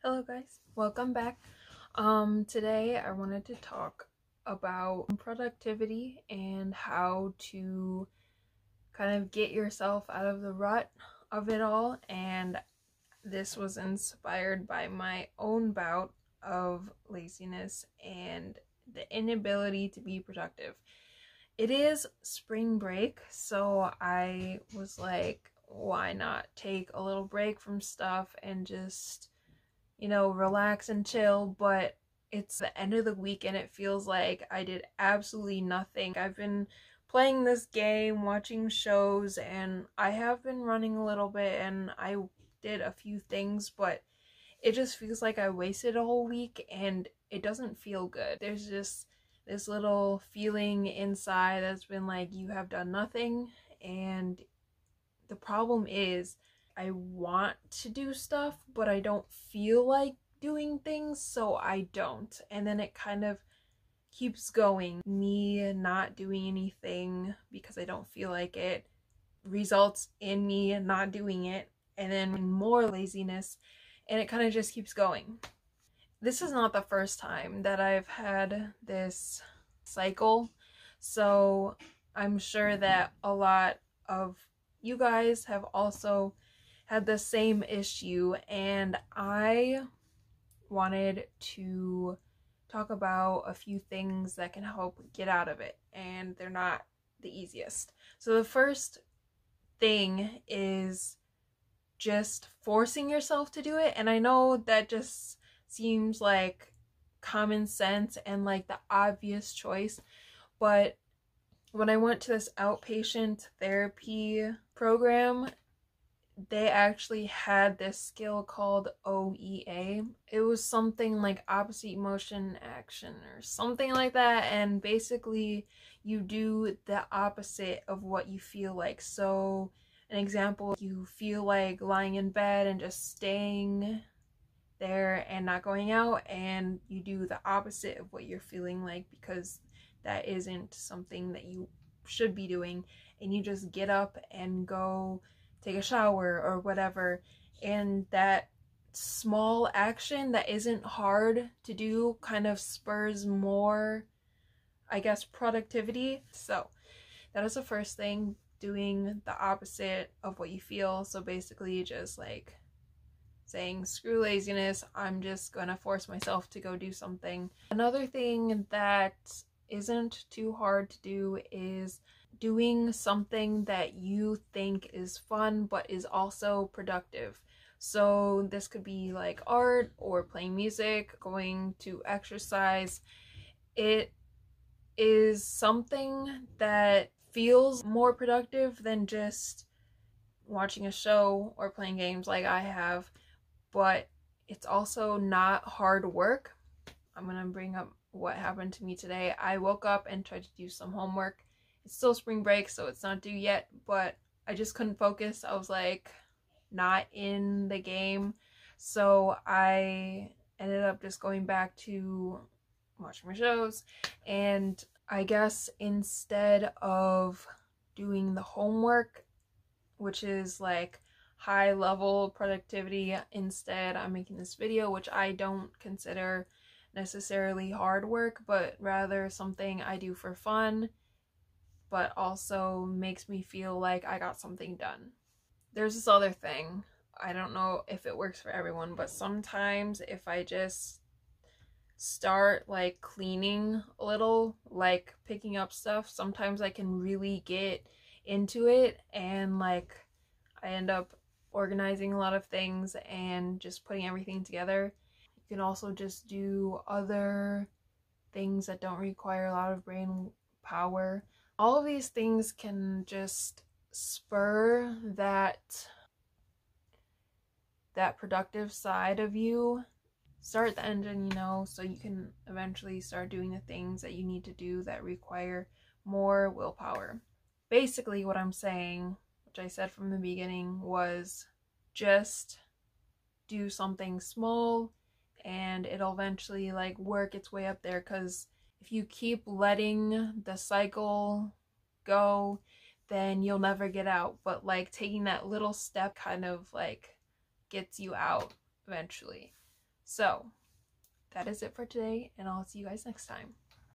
Hello guys, welcome back. Today I wanted to talk about productivity and how to kind of get yourself out of the rut of it all. And this was inspired by my own bout of laziness and the inability to be productive. It is spring break, so I was like, why not take a little break from stuff and just relax and chill, but it's the end of the week and it feels like I did absolutely nothing. I've been playing this game, watching shows, and I have been running a little bit and I did a few things, but it just feels like I wasted a whole week and it doesn't feel good. There's just this little feeling inside that's been like, you have done nothing. And the problem is I want to do stuff, but I don't feel like doing things, so I don't. And then it kind of keeps going. Me not doing anything because I don't feel like it results in me not doing it, and then more laziness, and it kind of just keeps going. This is not the first time that I've had this cycle, so I'm sure that a lot of you guys have also had the same issue, and I wanted to talk about a few things that can help get out of it, and they're not the easiest. So the first thing is just forcing yourself to do it, and I know that just seems like common sense and like the obvious choice, but when I went to this outpatient therapy program, they actually had this skill called OEA. It was something like opposite emotion action or something like that, and basically you do the opposite of what you feel like. So an example, you feel like lying in bed and just staying there and not going out, and you do the opposite of what you're feeling like because that isn't something that you should be doing, and you just get up and go take a shower or whatever. And that small action that isn't hard to do kind of spurs more, I guess, productivity. So that is the first thing, doing the opposite of what you feel. So basically just like saying, screw laziness, I'm just gonna force myself to go do something. Another thing that isn't too hard to do is doing something that you think is fun but is also productive. So this could be like art or playing music, going to exercise. It is something that feels more productive than just watching a show or playing games like I have, but it's also not hard work. I'm gonna bring up what happened to me today. I woke up and tried to do some homework. It's still spring break, so it's not due yet, but I just couldn't focus. I was like not in the game, so I ended up just going back to watching my shows. And I guess instead of doing the homework, which is like high level productivity, instead I'm making this video, which I don't consider necessarily hard work, but rather something I do for fun, but also makes me feel like I got something done. There's this other thing, I don't know if it works for everyone, but sometimes if I just start like cleaning a little, like picking up stuff, sometimes I can really get into it, and like I end up organizing a lot of things and just putting everything together. You can also just do other things that don't require a lot of brain power. All of these things can just spur that productive side of you, start the engine, so you can eventually start doing the things that you need to do that require more willpower. Basically what I'm saying, which I said from the beginning, was just do something small and it'll eventually like work its way up there, because if you keep letting the cycle go, then you'll never get out. But like taking that little step kind of like gets you out eventually. So that is it for today, and I'll see you guys next time.